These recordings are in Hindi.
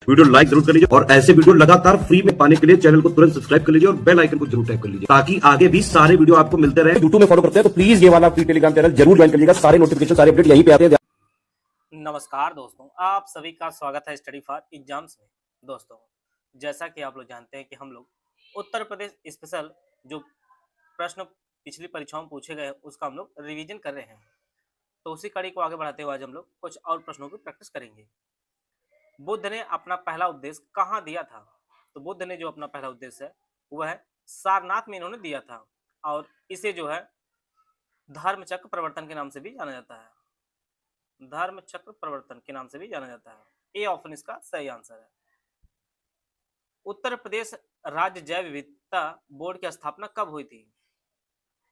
वीडियो लाइक जरूर कर लीजिए और ऐसे वीडियो लगातार फ्री में पाने के लिए चैनल को तुरंत सब्सक्राइब कर लीजिए और बेल आइकन को जरूर टैप कर लीजिए ताकि आगे भी सारे वीडियो आपको मिलते रहे। यूट्यूब में फॉलो करते हैं तो प्लीज ये वाला फ्री टेलीग्राम चैनल जरूर ज्वाइन कर लीजिएगा। सारे नोटिफिकेशन सारे अपडेट यहीं पे आते हैं। नमस्कार दोस्तों, आप सभी का स्वागत है स्टडी फॉर एग्जाम्स में। दोस्तों, जैसा कि आप लोग जानते हैं कि हम लोग उत्तर प्रदेश स्पेशल जो प्रश्न पिछली परीक्षाओं में पूछे गए उसका हम लोग रिवीजन कर रहे हैं। तो उसी कड़ी को आगे बढ़ाते हुए आज हम लोग कुछ और प्रश्नों की प्रैक्टिस करेंगे। बुद्ध ने अपना पहला उपदेश कहाँ दिया था? तो बुद्ध ने जो अपना पहला उपदेश है वह है सारनाथ में इन्होंने दिया था और इसे जो है धर्म चक्र प्रवर्तन के नाम से भी जाना जाता है। धर्म चक्र प्रवर्तन के नाम से भी जाना जाता है। ए ऑप्शन इसका सही आंसर है। उत्तर प्रदेश राज्य जैव विविधता बोर्ड की स्थापना कब हुई थी?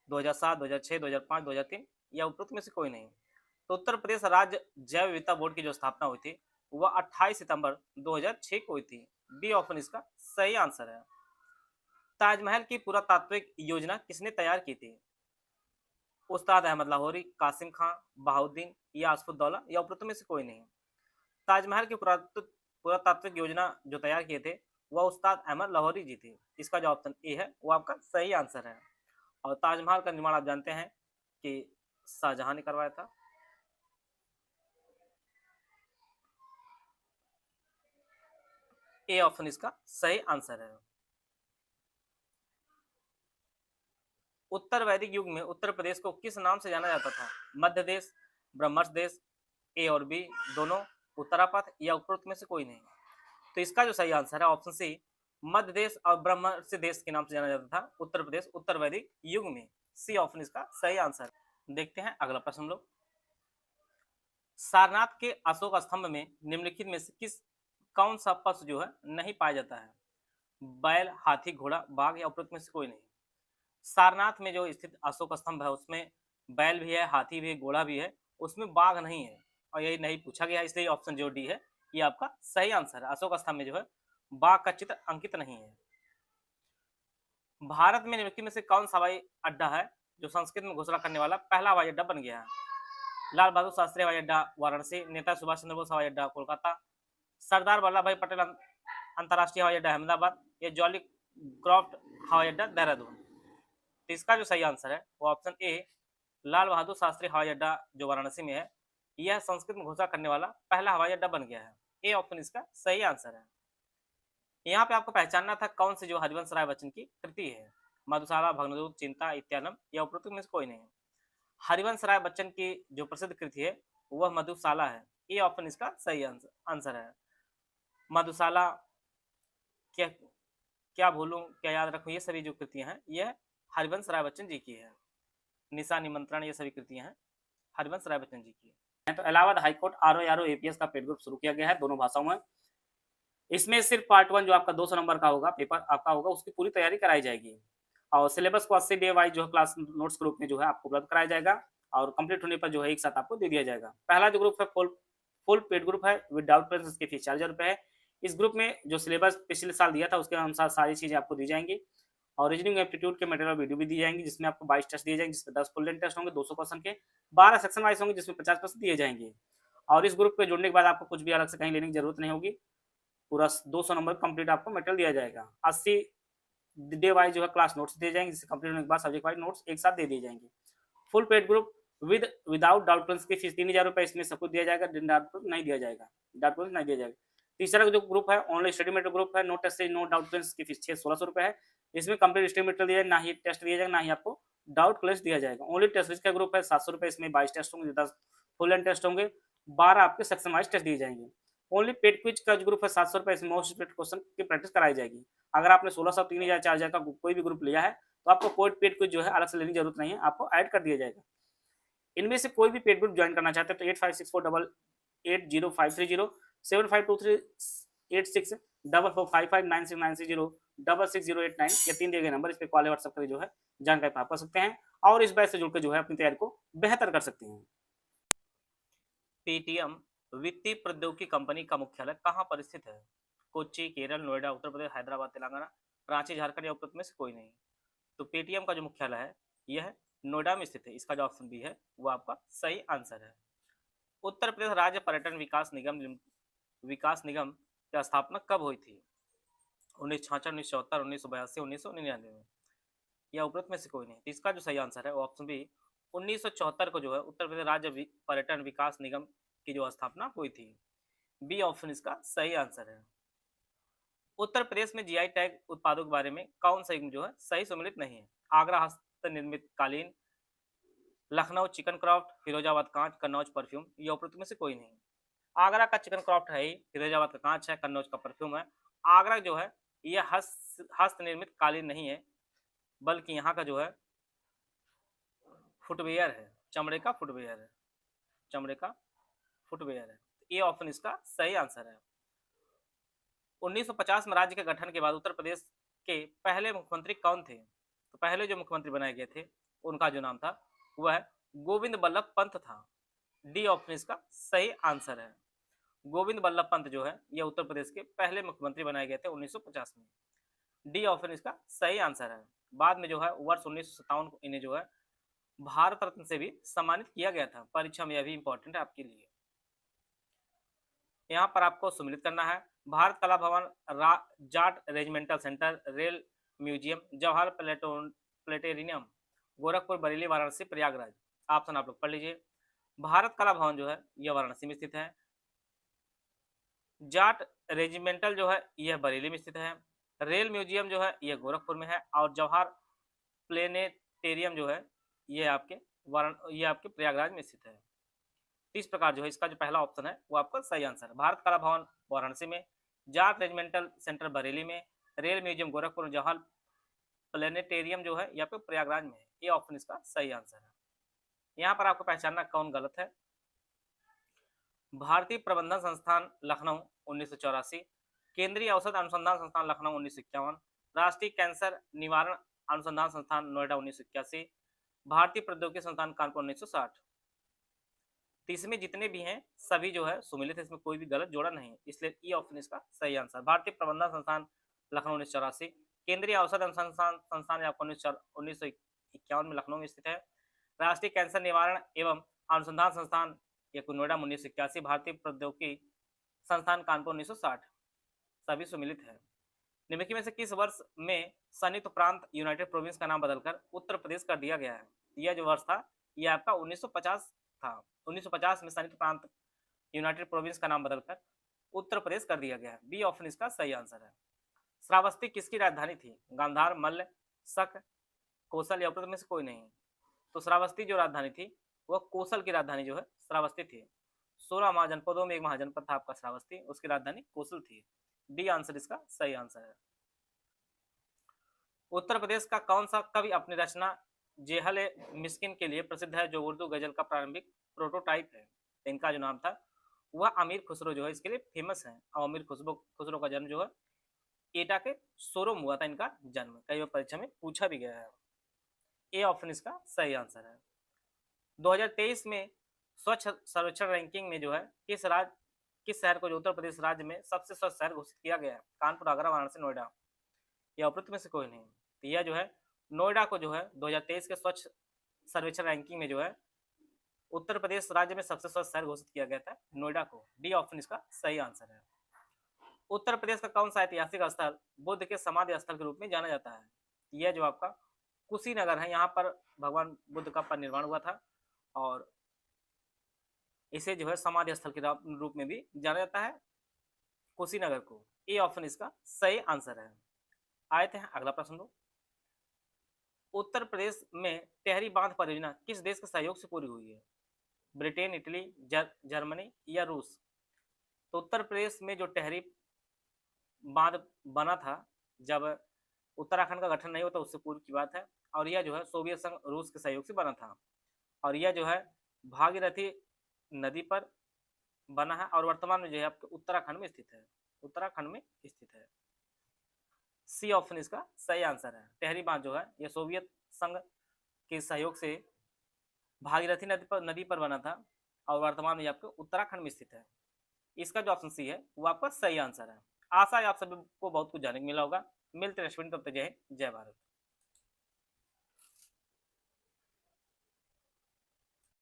2007, 2006, 2005, 2003 या उपरोक्त में से कोई नहीं। तो उत्तर प्रदेश राज्य जैव विविधता बोर्ड की जो स्थापना हुई थी वह 28 सितंबर 2006 को हुई थी। बी ऑप्शन इसका सही आंसर है। ताजमहल की पुरातात्विक योजना किसने तैयार की थी? उस्ताद अहमद लाहौरी, कासिम खां, बहाउद्दीन या आसफुद्दौला या उपरोक्त में से कोई नहीं। ताजमहल की पुरातात्विक योजना जो तैयार किए थे वह उस्ताद अहमद लाहौरी जी थे। इसका जो ऑप्शन ए है वो आपका सही आंसर है। और ताजमहल का निर्माण आप जानते हैं कि शाहजहां ने करवाया था। ए ऑप्शन इसका सही आंसर है। उत्तर वैदिक युग में उत्तर प्रदेश को किस नाम से जाना जाता था? मध्य देश, ब्रह्मर्ष देश, ए और बी दोनों, उत्तरापथ या उपरोक्त में से कोई नहीं। तो इसका जो सही आंसर है ऑप्शन सी मध्य देश और ब्रह्मर्ष देश के नाम से जाना जाता था उत्तर प्रदेश उत्तर वैदिक युग में। सी ऑप्शन इसका सही आंसर। देखते हैं अगला प्रश्न हम लोग। सारनाथ के अशोक स्तंभ में निम्नलिखित में से कौन सा पशु जो है नहीं पाया जाता है? बैल, हाथी, घोड़ा, बाघ या उपरोक्त में से कोई नहीं। सारनाथ में जो स्थित अशोक स्तंभ है उसमें बैल भी है, हाथी भी है, घोड़ा भी है, उसमें बाघ नहीं है और यही नहीं पूछा गया, इसलिए ऑप्शन जो डी है ये आपका सही आंसर है। अशोक स्तंभ में जो है बाघ का चित्र अंकित नहीं है। भारत में निम्नलिखित में से कौन सा हवाई अड्डा है जो संस्कृत में घोषणा करने वाला पहला हवाई अड्डा बन गया है? लाल बहादुर शास्त्री हवाई अड्डा वाराणसी, नेताजी सुभाष चंद्र बोस हवाई अड्डा कोलकाता, सरदार वल्लभ भाई पटेल अंतर्राष्ट्रीय हवाई अड्डा अहमदाबाद या जॉली क्रॉफ्ट हवाई अड्डा देहरादून। तो इसका जो सही आंसर है वो ऑप्शन ए लाल बहादुर शास्त्री हवाई अड्डा जो वाराणसी में है यह संस्कृत में घोषणा करने वाला पहला हवाई अड्डा बन गया है। ए ऑप्शन इसका सही आंसर है। यहाँ पे आपको पहचानना था कौन सी जो हरिवंश राय बच्चन की कृति है। मधुशाला, भग्नदूत, चिंता, इत्यानम या उपरोक्त में से कोई नहीं। हरिवंश राय बच्चन की जो प्रसिद्ध कृति है वह मधुशाला है। ए ऑप्शन इसका सही आंसर है। मधुशाला, क्या क्या भूलूं क्या याद रखूं, ये सभी जो कृतियां हैं यह हरिवंश राय बच्चन जी की है। निशा, निमंत्रण, ये सभी कृतियां हैं हरिवंश राय बच्चन जी की है। तो इलाहाबाद हाईकोर्ट आरओ एपीएस का पेड ग्रुप शुरू किया गया है दोनों भाषाओं में। इसमें सिर्फ पार्ट 1 जो आपका 200 नंबर का होगा पेपर आपका होगा उसकी पूरी तैयारी कराई जाएगी और सिलेबस को 80 डे वाइज जो है क्लास नोट्स ग्रुप में जो है आपको उपलब्ध कराया जाएगा और कंप्लीट होने पर जो है एक साथ आपको दे दिया जाएगा। पहला जो ग्रुप है फुल पेड ग्रुप है विदाउट पेरेंट्स, इसकी फीस 4000 रुपये है। इस ग्रुप में जो सिलेबस पिछले साल दिया था उसके अनुसार सारी चीजें आपको दी जाएंगी और रीजनिंग एप्टीट्यूड के मटेरियल वीडियो भी दी जाएंगी जिसमें आपको 22 टेस्ट दिए जाएंगे जिसमें 10 फुल लेंथ टेस्ट होंगे 200 क्वेश्चन के, 12 सेक्शन वाइज होंगे जिसमें 50% दिए जाएंगे। और इस ग्रुप पे जुड़ने के बाद आपको कुछ भी अलग से कहीं लेने की जरूरत नहीं होगी। पूरा 200 नंबर कंप्लीट आपको मटेरियल दिया जाएगा। 80 डे वाइज जो है क्लास नोट्स दिए जाएंगे जिससे कंप्लीट होने के बाद सब्जेक्ट वाइज नोट्स एक साथ दे दिए जाएंगे। Full paid group without doubt प्रिंस की फीस 3000 रुपये, इसमें सब कुछ दिया जाएगा, डाउट प्रिंस नहीं दिया जाएगा, डाउट प्रिंस नहीं दिया जाएगा। तीसरा जो ग्रुप है ओनली स्टडी मटेरियल ग्रुप है, नो टेस्ट नो डाउट प्रिंस की फीस 1600 रुपये है। इसमें कंप्लीट स्टडी मटेरियल दिया जाएगा, ना ही टेस्ट दिया जाएगा ना ही आपको डाउट क्लेस दिया जाएगा। ओनली टेस्ट का ग्रुप है 700 रुपये, इसमें 22 टेस्ट होंगे, 10 फुल एंड टेस्ट होंगे, 12 आपके सेक्शन वाइज टेस्ट दिए जाएंगे। ओनली पेड क्विज का जो ग्रुप है 700 रुपये, इसमें मोस्ट पेड क्वेश्चन की प्रैक्टिस कराई जाएगी। अगर आपने 1600, 3000, 4000 का कोई भी ग्रुप लिया है तो आपको कोई पेड क्विज जो है अलग से लेने की जरूरत नहीं है, आपको ऐड कर दिया जाएगा। इनमें से कोई भी पेड ग्रुप ज्वाइन करना चाहते हैं तो 8564880530 75238644559690660890 या 3 दिए गए नंबर इस पे कॉल या व्हाट्सएप करके जो है जानकारी प्राप्त कर सकते हैं और इस बैच से जुड़कर जो है अपनी तैयारी को बेहतर कर सकते हैं। पेटीएम वित्तीय प्रौद्योगिकी कंपनी का मुख्यालय कहाँ पर स्थित है? कोच्चि, केरल, नोएडा, उत्तर प्रदेश, हैदराबाद, तेलंगाना, रांची, झारखंड या उपरोक्त में से कोई नहीं। तो पेटीएम का जो मुख्यालय है यह नोएडा में स्थित है। इसका जो ऑप्शन बी है वो आपका सही आंसर है। उत्तर प्रदेश राज्य पर्यटन विकास निगम की स्थापना कब हुई थी? 1966, 1974, 1982, 1999 में, या उपरोक्त में से कोई नहीं। तो इसका जो सही आंसर है वो ऑप्शन बी 1974 को जो है उत्तर प्रदेश राज्य पर्यटन विकास निगम की जो स्थापना हुई थी। बी ऑप्शन इसका सही आंसर है। उत्तर प्रदेश में जीआई टैग उत्पादों के बारे में कौन सा युग्म जो है सही सम्मिलित नहीं है? आगरा हस्त निर्मित कालीन, लखनऊ चिकन क्राफ्ट, फिरोजाबाद कांच, कन्नौज परफ्यूम, ये उपरोक्त में से कोई नहीं। आगरा का चिकन क्राफ्ट है ही, फिरोजाबाद का कांच है, कन्नौज का परफ्यूम है। आगरा जो है यह हस्त निर्मित कालीन नहीं है, बल्कि यहाँ का जो है फुटवेयर है, चमड़े का फुटवेयर है, चमड़े का फुटवेयर है। ये ऑप्शन इसका सही आंसर है। 1950 में राज्य के गठन के बाद उत्तर प्रदेश के पहले मुख्यमंत्री कौन थे? तो पहले जो मुख्यमंत्री बनाए गए थे उनका जो नाम था वह गोविंद बल्लभ पंत था। डी ऑप्शन इसका सही आंसर है। गोविंद बल्लभ पंत जो है यह उत्तर प्रदेश के पहले मुख्यमंत्री बनाए गए थे 1950 में। डी ऑप्शन इसका सही आंसर है। बाद में जो है वर्ष 1957 को इन्हें जो है भारत रत्न से भी सम्मानित किया गया था। परीक्षा में यह भी इंपॉर्टेंट है आपके लिए। यहाँ पर आपको सम्मिलित करना है Bharat Kala Bhavan, Jat regimental centre, rail museum, Jawahar planetarium, Gorakhpur, Bareilly, Varanasi, Prayagraj. Option आप लोग पढ़ लीजिए। भारत कला भवन जो है यह वाराणसी में स्थित है, जाट रेजिमेंटल जो है यह बरेली में स्थित है, रेल म्यूजियम जो है यह गोरखपुर में है, और जवाहर प्लेनेटेरियम जो है यह आपके प्रयागराज में स्थित है। इस प्रकार जो है इसका जो पहला ऑप्शन है वो आपका सही आंसर है। भारत कला भवन वाराणसी में, जाट रेजिमेंटल सेंटर बरेली में, rail museum Gorakhpur, Jawahar planetarium जो है यहाँ पे प्रयागराज में है। ये ऑप्शन इसका सही आंसर है। यहाँ पर आपको पहचानना कौन गलत है। भारतीय प्रबंधन संस्थान लखनऊ 1984, केंद्रीय औषध अनुसंधान संस्थान लखनऊ 1951, राष्ट्रीय कैंसर निवारण अनुसंधान संस्थान नोएडा 1981, भारतीय प्रौद्योगिकी संस्थान कानपुर 1960। तो इसमें जितने भी हैं सभी जो है सुमिलित है, इसमें कोई भी गलत जोड़ा नहीं है, इसलिए ई ऑप्शन इसका सही आंसर। भारतीय प्रबंधन संस्थान लखनऊ 1984, केंद्रीय औषध अनुसंधान संस्थान आपको 1951 में लखनऊ में स्थित है, राष्ट्रीय कैंसर निवारण एवं अनुसंधान संस्थान ये नोएडा 1981, भारतीय प्रौद्योगिकी संस्थान कानपुर 1960, सभी सुमिलित है। निम्नलिखित में से किस वर्ष में संयुक्त प्रांत यूनाइटेड प्रोविंस का नाम बदलकर उत्तर प्रदेश कर दिया गया है? यह जो वर्ष था यह आपका 1950 था। 1950 में संयुक्त प्रांत यूनाइटेड प्रोविंस का नाम बदलकर उत्तर प्रदेश कर दिया गया है। बी ऑप्शन इसका सही आंसर है। श्रावस्ती किसकी राजधानी थी? गांधार, मल्ल, शक, कौशल, या उपरोक्त में से कोई नहीं। तो श्रावस्ती जो राजधानी थी वह कौशल की राजधानी जो है श्रावस्ती थी। 16 महाजनपदों में एक महाजनपद था आपका श्रावस्ती, उसकी राजधानी कौशल थी। डी आंसर इसका सही आंसर है। उत्तर प्रदेश का कौन सा कवि अपनी रचना जेहल मिस्किन के लिए प्रसिद्ध है, जो उर्दू गजल का प्रारंभिक प्रोटोटाइप है? इनका जो नाम था वह अमीर खुसरो जो है इसके लिए फेमस है। और अमीर खुसरो का जन्म जो है एटा के सोरो में हुआ था। इनका जन्म कई बार परीक्षा में पूछा भी गया है। ए ऑप्शन इसका सही आंसर है। 2023 में स्वच्छ सर्वेक्षण रैंकिंग में जो है किस शहर को जो उत्तर प्रदेश राज्य में सबसे स्वच्छ शहर घोषित किया गया है? कानपुर, आगरा, वाराणसी, नोएडा, या उपरोक्त में से कोई नहीं। तो यह जो है नोएडा को जो है 2023 के स्वच्छ सर्वेक्षण रैंकिंग में जो है उत्तर प्रदेश राज्य में सबसे स्वच्छ शहर घोषित किया गया था, नोएडा को। डी ऑप्शन इसका सही आंसर है। उत्तर प्रदेश का कौन सा ऐतिहासिक स्थल बुद्ध के समाधि स्थल के रूप में जाना जाता है? यह जो आपका कुशीनगर है, यहाँ पर भगवान बुद्ध का परिनिर्वाण हुआ था और इसे जो है समाधि स्थल के रूप में भी जाना जाता है, कुशीनगर को। ए ऑप्शन इसका सही आंसर है। आए थे अगला प्रश्न दो। उत्तर प्रदेश में टेहरी बांध परियोजना किस देश के सहयोग से पूरी हुई है? ब्रिटेन, इटली, जर्मनी, या रूस? तो उत्तर प्रदेश में जो टेहरी बांध बना था जब उत्तराखंड का गठन नहीं होता उससे पूर्व की बात है, और यह जो है सोवियत संघ रूस के सहयोग से बना था, और यह जो है भागीरथी नदी पर बना है और वर्तमान में जो है आपके उत्तराखंड में स्थित है, उत्तराखंड में स्थित है। सी ऑप्शन इसका सही आंसर है। टेहरी बांध जो है यह सोवियत संघ के सहयोग से भागीरथी नदी पर बना था और वर्तमान में आपके उत्तराखंड में स्थित है। इसका जो ऑप्शन सी है वो आपका सही आंसर है। आशा है आप सभी को बहुत कुछ जानने को मिला होगा। मिलते हैं, तब तक जय हिंद, जय भारत।